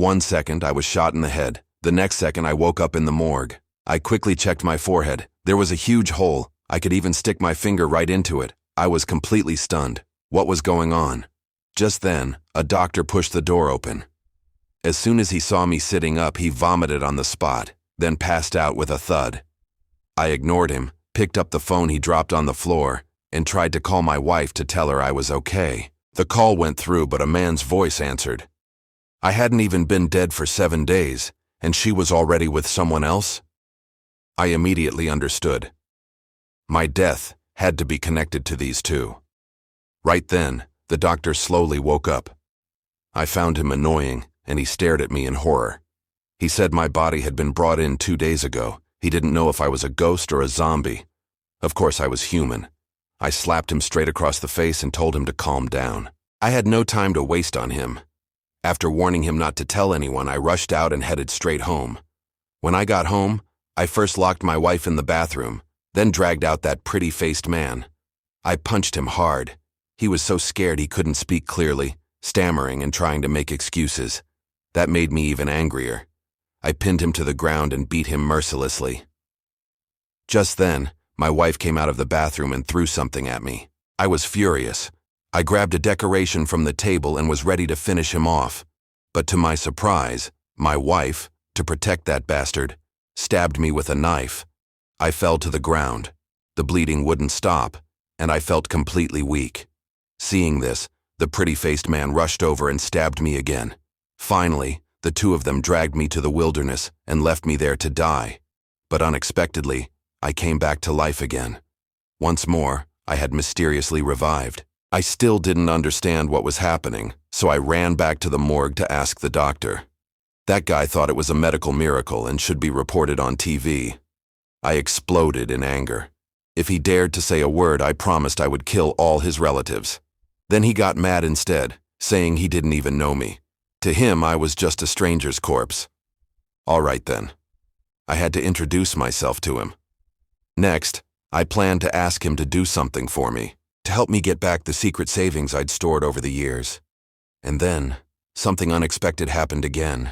1 second, I was shot in the head. The next second, I woke up in the morgue. I quickly checked my forehead. There was a huge hole. I could even stick my finger right into it. I was completely stunned. What was going on? Just then, a doctor pushed the door open. As soon as he saw me sitting up, he vomited on the spot, then passed out with a thud. I ignored him, picked up the phone he dropped on the floor, and tried to call my wife to tell her I was okay. The call went through, but a man's voice answered. I hadn't even been dead for 7 days, and she was already with someone else? I immediately understood. My death had to be connected to these two. Right then, the doctor slowly woke up. I found him annoying, and he stared at me in horror. He said my body had been brought in 2 days ago. He didn't know if I was a ghost or a zombie. Of course I was human. I slapped him straight across the face and told him to calm down. I had no time to waste on him. After warning him not to tell anyone, I rushed out and headed straight home. When I got home, I first locked my wife in the bathroom, then dragged out that pretty-faced man. I punched him hard. He was so scared he couldn't speak clearly, stammering and trying to make excuses. That made me even angrier. I pinned him to the ground and beat him mercilessly. Just then, my wife came out of the bathroom and threw something at me. I was furious. I grabbed a decoration from the table and was ready to finish him off. But to my surprise, my wife, to protect that bastard, stabbed me with a knife. I fell to the ground. The bleeding wouldn't stop, and I felt completely weak. Seeing this, the pretty-faced man rushed over and stabbed me again. Finally, the two of them dragged me to the wilderness and left me there to die. But unexpectedly, I came back to life again. Once more, I had mysteriously revived. I still didn't understand what was happening, so I ran back to the morgue to ask the doctor. That guy thought it was a medical miracle and should be reported on TV. I exploded in anger. If he dared to say a word, I promised I would kill all his relatives. Then he got mad instead, saying he didn't even know me. To him, I was just a stranger's corpse. All right then. I had to introduce myself to him. Next, I planned to ask him to do something for me, to help me get back the secret savings I'd stored over the years. And then, something unexpected happened again.